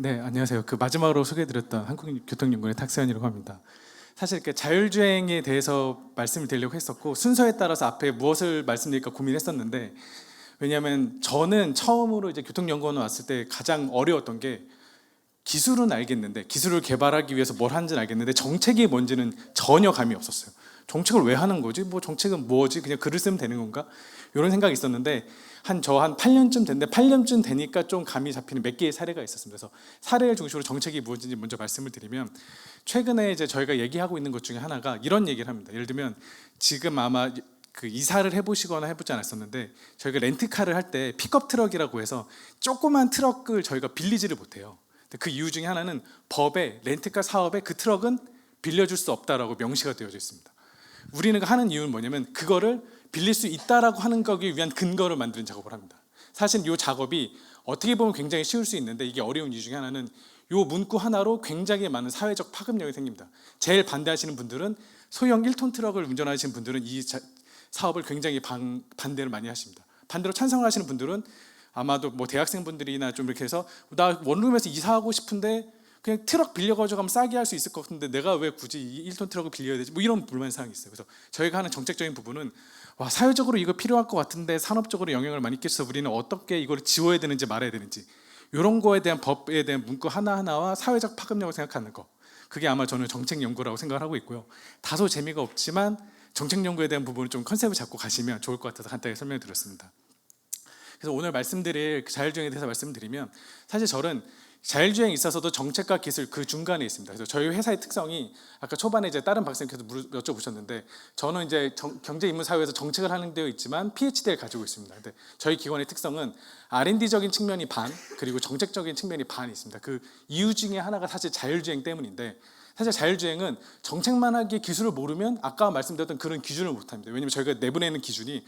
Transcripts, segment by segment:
네, 안녕하세요. 마지막으로 소개해드렸던 한국교통연구원의 탁세현이라고 합니다. 사실 이렇게 자율주행에 대해서 말씀을 드리려고 했었고 순서에 따라서 앞에 무엇을 말씀드릴까 고민했었는데, 왜냐하면 저는 처음으로 이제 교통연구원에 왔을 때 가장 어려웠던 게, 기술은 알겠는데, 기술을 개발하기 위해서 뭘 하는지는 알겠는데 정책이 뭔지는 전혀 감이 없었어요. 정책을 왜 하는 거지? 정책은 뭐지? 그냥 글을 쓰면 되는 건가? 이런 생각이 있었는데 한 8년쯤 됐는데, 8년쯤 되니까 좀 감이 잡히는 몇 개의 사례가 있었습니다. 그래서 사례를 중심으로 정책이 무엇인지 먼저 말씀을 드리면, 최근에 이제 저희가 얘기하고 있는 것 중에 하나가 이런 얘기를 합니다. 예를 들면 지금 아마 이사를 해보시거나 해보지 않았었는데, 저희가 렌트카를 할 때 픽업 트럭이라고 해서 조그만 트럭을 저희가 빌리지를 못해요. 그 이유 중에 하나는 법에, 렌트카 사업에 그 트럭은 빌려줄 수 없다라고 명시가 되어져 있습니다. 우리는 하는 이유는 뭐냐면, 그거를 빌릴 수 있다라고 하는 거기 위한 근거를 만드는 작업을 합니다. 사실 이 작업이 어떻게 보면 굉장히 쉬울 수 있는데, 이게 어려운 이유 중에 하나는 이 문구 하나로 굉장히 많은 사회적 파급력이 생깁니다. 제일 반대하시는 분들은, 소형 1톤 트럭을 운전하시는 분들은 이 사업을 굉장히 반대를 많이 하십니다. 반대로 찬성을 하시는 분들은 아마도 대학생분들이나 좀 이렇게 해서, 나 원룸에서 이사하고 싶은데 그냥 트럭 빌려가지고 가면 싸게 할 수 있을 것 같은데 내가 왜 굳이 이 1톤 트럭을 빌려야 되지? 이런 불만사항이 있어요. 그래서 저희가 하는 정책적인 부분은, 사회적으로 이거 필요할 것 같은데 산업적으로 영향을 많이 끼쳐서 우리는 어떻게 이걸 지워야 되는지 말아야 되는지, 이런 거에 대한 법에 대한 문구 하나하나와 사회적 파급력을 생각하는 거, 그게 아마 저는 정책 연구라고 생각을 하고 있고요. 다소 재미가 없지만 정책 연구에 대한 부분을 좀 컨셉을 잡고 가시면 좋을 것 같아서 간단히 설명을 드렸습니다. 그래서 오늘 말씀드릴 자율주행에 대해서 말씀드리면, 사실 저는 자율주행에 있어서도 정책과 기술 그 중간에 있습니다. 그래서 저희 회사의 특성이, 아까 초반에 이제 다른 박사님께서 여쭤보셨는데, 저는 이제 경제인문사회에서 정책을 하는 데어 있지만 PhD를 가지고 있습니다. 근데 저희 기관의 특성은 R&D적인 측면이 반, 그리고 정책적인 측면이 반이 있습니다. 그 이유 중에 하나가 사실 자율주행 때문인데, 사실 자율주행은 정책만 하기에 기술을 모르면 아까 말씀드렸던 그런 기준을 못합니다. 왜냐면 저희가 내보내는 기준이,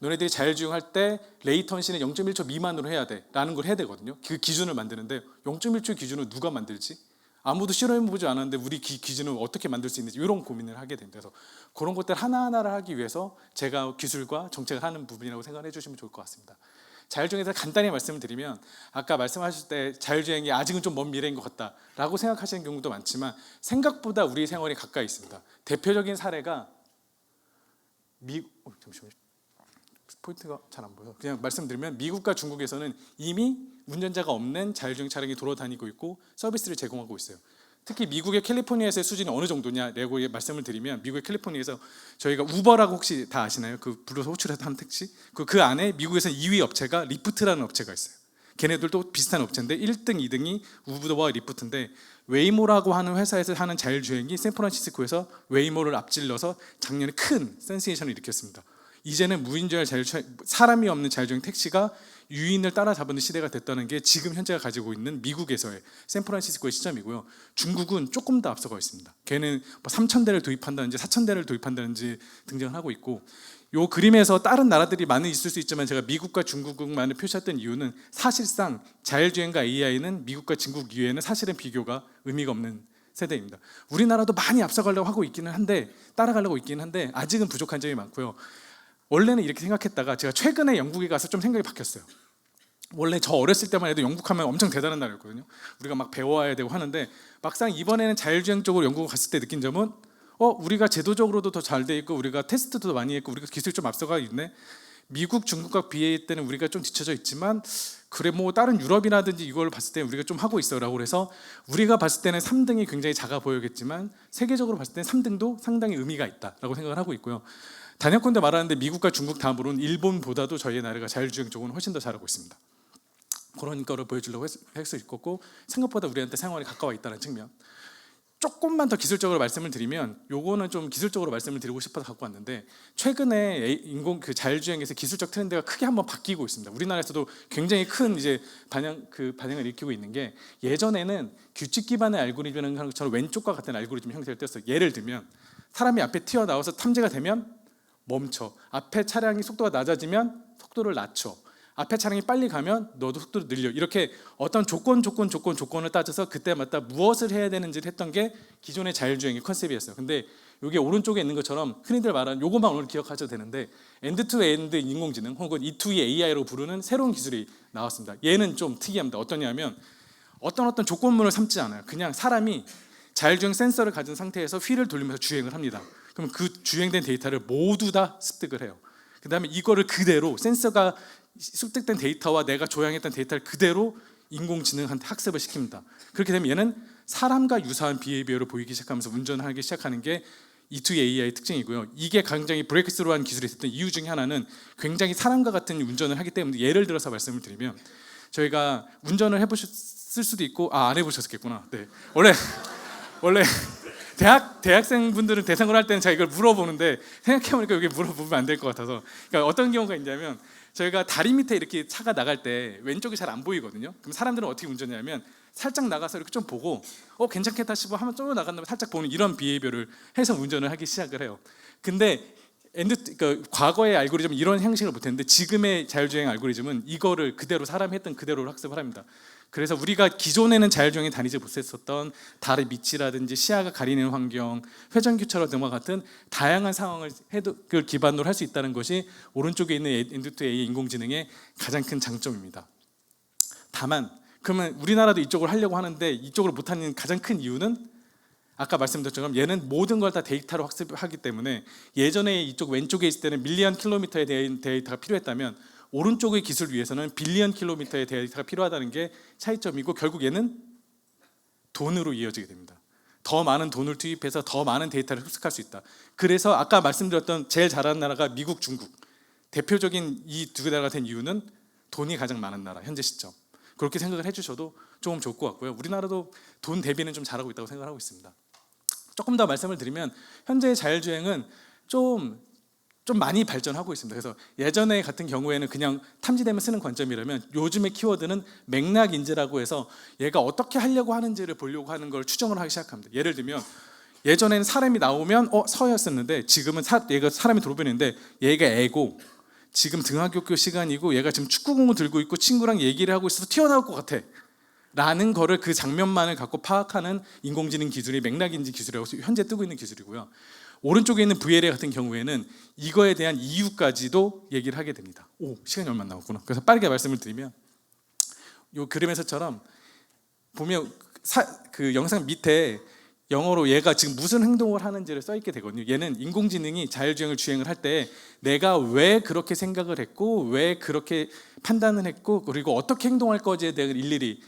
너네들이 자율주행할 때 레이턴시는 0.1초 미만으로 해야 돼 라는 걸 해야 되거든요. 그 기준을 만드는데 0.1초 기준을 누가 만들지? 아무도 실험해보지 않았는데 우리 기준을 어떻게 만들 수 있는지, 이런 고민을 하게 됩니다. 그래서 그런 것들 하나하나를 하기 위해서 제가 기술과 정책을 하는 부분이라고 생각해 주시면 좋을 것 같습니다. 자율주행에 대해서 간단히 말씀을 드리면, 아까 말씀하실 때 자율주행이 아직은 좀 먼 미래인 것 같다라고 생각하시는 경우도 많지만, 생각보다 우리 생활이 가까이 있습니다. 대표적인 사례가 잠시만요. 포인트가 잘 안 보여서 그냥 말씀드리면, 미국과 중국에서는 이미 운전자가 없는 자율주행 차량이 돌아다니고 있고 서비스를 제공하고 있어요. 특히 미국의 캘리포니아에서의 수준이 어느 정도냐라고 말씀을 드리면, 미국의 캘리포니아에서 저희가 우버라고 혹시 다 아시나요? 불러서 호출해서 하는 택시? 그 안에 미국에서 2위 업체가 리프트라는 업체가 있어요. 걔네들도 비슷한 업체인데 1등, 2등이 우버와 리프트인데, 웨이모라고 하는 회사에서 하는 자율주행이 샌프란시스코에서 웨이모를 앞질러서 작년에 큰 센세이션을 일으켰습니다. 이제는 무인주행 사람이 없는 자율주행 택시가 유인을 따라잡는 시대가 됐다는 게 지금 현재가 가지고 있는 미국에서의 샌프란시스코의 시점이고요. 중국은 조금 더 앞서가 있습니다. 걔는 3,000대를 도입한다든지 4,000대를 도입한다든지 등장을 하고 있고, 이 그림에서 다른 나라들이 많이 있을 수 있지만 제가 미국과 중국만을 표시했던 이유는, 사실상 자율주행과 AI는 미국과 중국 이외에는 사실은 비교가 의미가 없는 세대입니다. 우리나라도 많이 앞서가려고 하고 있기는 한데, 따라가려고 있기는 한데 아직은 부족한 점이 많고요. 원래는 이렇게 생각했다가 제가 최근에 영국에 가서 좀 생각이 바뀌었어요. 원래 저 어렸을 때만 해도 영국 하면 엄청 대단한 나라였거든요. 우리가 막 배워야 되고 하는데, 막상 이번에는 자율주행 쪽으로 영국 갔을 때 느낀 점은, 우리가 제도적으로도 더 잘 돼 있고, 우리가 테스트도 많이 했고, 우리가 기술이 좀 앞서가 있네. 미국, 중국과 비할 때는 우리가 좀 뒤쳐져 있지만, 그래 다른 유럽이라든지 이걸 봤을 때 우리가 좀 하고 있어라고 해서, 우리가 봤을 때는 3등이 굉장히 작아 보이겠지만 세계적으로 봤을 때는 3등도 상당히 의미가 있다라고 생각을 하고 있고요. 단연컨대 말하는데 미국과 중국 다음으로는 일본보다도 저희 나라가 자율주행 쪽은 훨씬 더 잘하고 있습니다. 그런 거를 보여주려고 할 수 있고, 생각보다 우리한테 생활이 가까워 있다는 측면. 조금만 더 기술적으로 말씀을 드리면, 요거는 좀 기술적으로 말씀을 드리고 싶어서 갖고 왔는데, 최근에 자율주행에서 기술적 트렌드가 크게 한번 바뀌고 있습니다. 우리나라에서도 굉장히 큰 반영을 일으키고 있는 게, 예전에는 규칙 기반의 알고리즘을 하는 것처럼 왼쪽과 같은 알고리즘 형태를 떼었어요. 예를 들면 사람이 앞에 튀어나와서 탐지가 되면 멈춰, 앞에 차량이 속도가 낮아지면 속도를 낮춰, 앞에 차량이 빨리 가면 너도 속도를 늘려, 이렇게 어떤 조건을 따져서 그때마다 무엇을 해야 되는지를 했던 게 기존의 자율주행의 컨셉이었어요. 근데 이게 오른쪽에 있는 것처럼 흔히들 말하는, 요것만 오늘 기억하셔도 되는데, 엔드-투-엔드 인공지능 혹은 E2E AI로 부르는 새로운 기술이 나왔습니다. 얘는 좀 특이합니다. 어떠냐면, 어떤 조건문을 삼지 않아요. 그냥 사람이 자율주행 센서를 가진 상태에서 휠을 돌리면서 주행을 합니다. 그럼 그 주행된 데이터를 모두 다 습득을 해요. 그 다음에 이거를 그대로 센서가 습득된 데이터와 내가 조향했던 데이터를 그대로 인공지능한테 학습을 시킵니다. 그렇게 되면 얘는 사람과 유사한 비헤이비어를 보이기 시작하면서 운전을 하기 시작하는 게 E2AI 특징이고요. 이게 굉장히 브레이크스루한 기술이 있었던 이유 중에 하나는 굉장히 사람과 같은 운전을 하기 때문에, 예를 들어서 말씀을 드리면 저희가 운전을 해보셨을 수도 있고 안 해보셨겠구나. 네, 원래 대학생분들은 대상으로 할 때는 제가 이걸 물어보는데 생각해보니까 여기 물어보면 안 될 것 같아서, 그러니까 어떤 경우가 있냐면 저희가 다리 밑에 이렇게 차가 나갈 때 왼쪽이 잘 안 보이거든요. 그럼 사람들은 어떻게 운전하냐면 살짝 나가서 이렇게 좀 보고 괜찮겠다 싶어 하면 좀 나간 다음에 살짝 보는 이런 비헤이비어를 해서 운전을 하기 시작을 해요. 근데 그러니까 과거의 알고리즘은 이런 형식을 못했는데 지금의 자율주행 알고리즘은 이거를 그대로 사람이 했던 그대로 학습을 합니다. 그래서 우리가 기존에는 자율주행에 다니지 못했었던 다리 밑이라든지 시야가 가리는 환경, 회전교차로 등과 같은 다양한 상황을 기반으로 할 수 있다는 것이 오른쪽에 있는 엔드2AI 인공지능의 가장 큰 장점입니다. 다만 그러면 우리나라도 이쪽을 하려고 하는데 이쪽을 못하는 가장 큰 이유는 아까 말씀드렸던 얘는 모든 걸 다 데이터로 학습하기 때문에, 예전에 이쪽 왼쪽에 있을 때는 밀리언 킬로미터의 데이터가 필요했다면 오른쪽의 기술을 위해서는 빌리언 킬로미터의 데이터가 필요하다는 게 차이점이고, 결국 얘는 돈으로 이어지게 됩니다. 더 많은 돈을 투입해서 더 많은 데이터를 흡수할 수 있다. 그래서 아까 말씀드렸던 제일 잘하는 나라가 미국, 중국, 대표적인 이 두 나라가 된 이유는 돈이 가장 많은 나라, 현재 시점. 그렇게 생각을 해주셔도 조금 좋을 것 같고요. 우리나라도 돈 대비는 좀 잘하고 있다고 생각하고 있습니다. 조금 더 말씀을 드리면 현재의 자율주행은 좀 많이 발전하고 있습니다. 그래서 예전에 같은 경우에는 그냥 탐지되면 쓰는 관점이라면 요즘의 키워드는 맥락 인지라고 해서 얘가 어떻게 하려고 하는지를 보려고 하는 걸 추정을 하기 시작합니다. 예를 들면 예전에는 사람이 나오면 서였었는데 지금은 얘가 사람이 들어오는데 얘가 애고 지금 등하교교 시간이고 얘가 지금 축구공을 들고 있고 친구랑 얘기를 하고 있어서 튀어나올 것 같아 라는 거를 그 장면만을 갖고 파악하는 인공지능 기술이 맥락인지 기술이라고 현재 뜨고 있는 기술이고요. 오른쪽에 있는 VLA 같은 경우에는 이거에 대한 이유까지도 얘기를 하게 됩니다. 시간이 얼마 안 남았구나. 그래서 빠르게 말씀을 드리면 이 그림에서처럼 보면 그 영상 밑에 영어로 얘가 지금 무슨 행동을 하는지를 써 있게 되거든요. 얘는 인공지능이 자율주행을 주행을 할 때 내가 왜 그렇게 생각을 했고 왜 그렇게 판단을 했고 그리고 어떻게 행동할 거지에 대한 일일이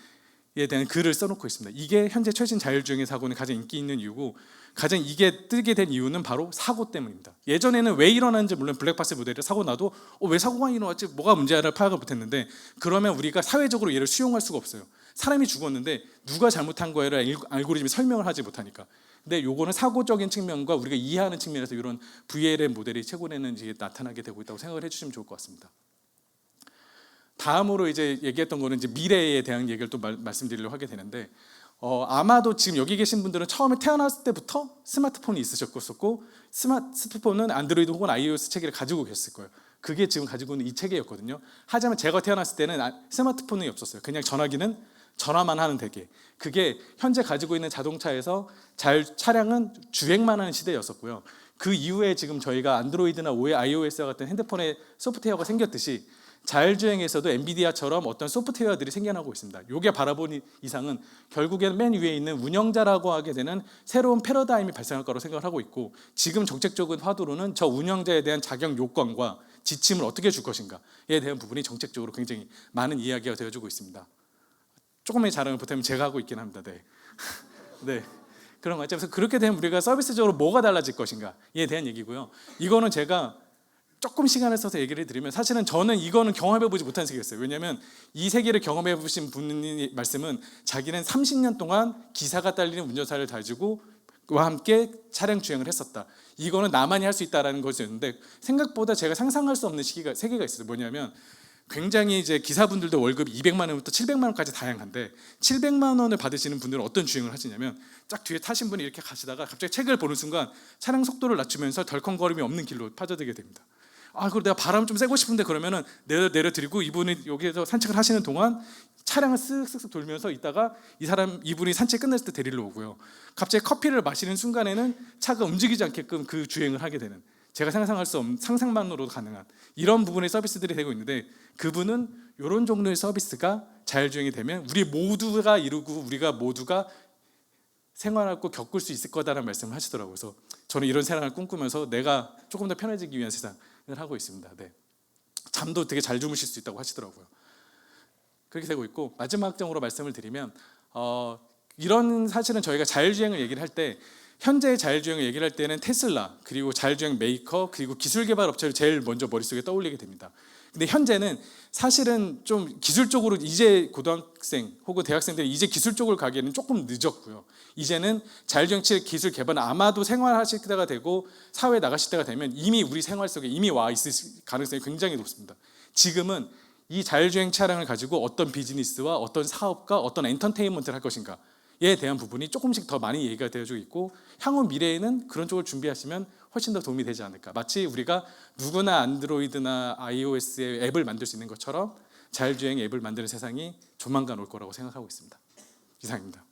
대한 글을 써놓고 있습니다. 이게 현재 최신 자율주행의 사고는 가장 인기 있는 이유고, 가장 이게 뜨게 된 이유는 바로 사고 때문입니다. 예전에는 왜 일어나는지 물론 블랙박스 모델이 사고 나도 왜 사고가 일어났지, 뭐가 문제야를 파악을 못했는데, 그러면 우리가 사회적으로 얘를 수용할 수가 없어요. 사람이 죽었는데 누가 잘못한 거야를 알고리즘이 설명을 하지 못하니까. 근데 요거는 사고적인 측면과 우리가 이해하는 측면에서 이런 VLM 모델이 최근에는 이제 나타나게 되고 있다고 생각을 해주시면 좋을 것 같습니다. 다음으로 이제 얘기했던 거는 이제 미래에 대한 얘기를 또 말씀드리려고 하게 되는데, 아마도 지금 여기 계신 분들은 처음에 태어났을 때부터 스마트폰이 있으셨고 스마트폰은 안드로이드 혹은 iOS 체계를 가지고 계셨을 거예요. 그게 지금 가지고 있는 이 체계였거든요. 하지만 제가 태어났을 때는 스마트폰이 없었어요. 그냥 전화기는 전화만 하는 대계. 그게 현재 가지고 있는 자동차에서 차량은 주행만 하는 시대였었고요. 그 이후에 지금 저희가 안드로이드나 iOS와 같은 핸드폰에 소프트웨어가 생겼듯이 자율주행에서도 엔비디아처럼 어떤 소프트웨어들이 생겨나고 있습니다. 이게 바라본 이상은 결국엔 맨 위에 있는 운영자라고 하게 되는 새로운 패러다임이 발생할 거라고 생각을 하고 있고, 지금 정책적인 화두로는 저 운영자에 대한 자격 요건과 지침을 어떻게 줄 것인가에 대한 부분이 정책적으로 굉장히 많은 이야기가 되어주고 있습니다. 조금의 자랑을 보태면 제가 하고 있긴 합니다. 네. 네. 그런 것 같죠. 그래서 그렇게 되면 우리가 서비스적으로 뭐가 달라질 것인가에 대한 얘기고요. 이거는 제가 조금 시간을 써서 얘기를 드리면 사실은 저는 이거는 경험해보지 못한 세계였어요. 왜냐하면 이 세계를 경험해보신 분이 말씀은 자기는 30년 동안 기사가 딸리는 운전사를 가지고 와 함께 차량 주행을 했었다. 이거는 나만이 할 수 있다라는 것이었는데, 생각보다 제가 상상할 수 없는 세계가 있어요. 뭐냐면 굉장히 이제 기사분들도 월급이 200만 원부터 700만 원까지 다양한데 700만 원을 받으시는 분들은 어떤 주행을 하시냐면 딱 뒤에 타신 분이 이렇게 가시다가 갑자기 책을 보는 순간 차량 속도를 낮추면서 덜컹거림이 없는 길로 빠져들게 됩니다. 그리고 내가 바람 좀 쐬고 싶은데 그러면은 내려드리고 이분이 여기에서 산책을 하시는 동안 차량을 쓱쓱쓱 돌면서 있다가 이분이 산책 끝냈을 때 데리러 오고요. 갑자기 커피를 마시는 순간에는 차가 움직이지 않게끔 그 주행을 하게 되는, 제가 상상할 수 없는 상상만으로도 가능한 이런 부분의 서비스들이 되고 있는데 그분은 이런 종류의 서비스가 자율주행이 되면 우리 모두가 이루고 우리가 모두가 생활하고 겪을 수 있을 거다라는 말씀을 하시더라고요. 그래서 저는 이런 세상을 꿈꾸면서 내가 조금 더 편해지기 위한 세상을 하고 있습니다. 네. 잠도 되게 잘 주무실 수 있다고 하시더라고요. 그렇게 되고 있고 마지막 점으로 말씀을 드리면 이런 사실은 저희가 자율주행을 얘기를 할 때 현재의 자율주행을 얘기를 할 때는 테슬라 그리고 자율주행 메이커 그리고 기술 개발 업체를 제일 먼저 머릿속에 떠올리게 됩니다. 근데 현재는 사실은 좀 기술적으로 이제 고등학생 혹은 대학생들이 이제 기술 쪽을 가기에는 조금 늦었고요. 이제는 자율주행 기술 개발은 아마도 생활하실 때가 되고 사회에 나가실 때가 되면 이미 우리 생활 속에 이미 와 있을 가능성이 굉장히 높습니다. 지금은 이 자율주행 차량을 가지고 어떤 비즈니스와 어떤 사업과 어떤 엔터테인먼트를 할 것인가 에 대한 부분이 조금씩 더 많이 얘기가 되어지고 있고 향후 미래에는 그런 쪽을 준비하시면 훨씬 더 도움이 되지 않을까. 마치 우리가 누구나 안드로이드나 iOS의 앱을 만들 수 있는 것처럼 자율주행 앱을 만드는 세상이 조만간 올 거라고 생각하고 있습니다. 이상입니다.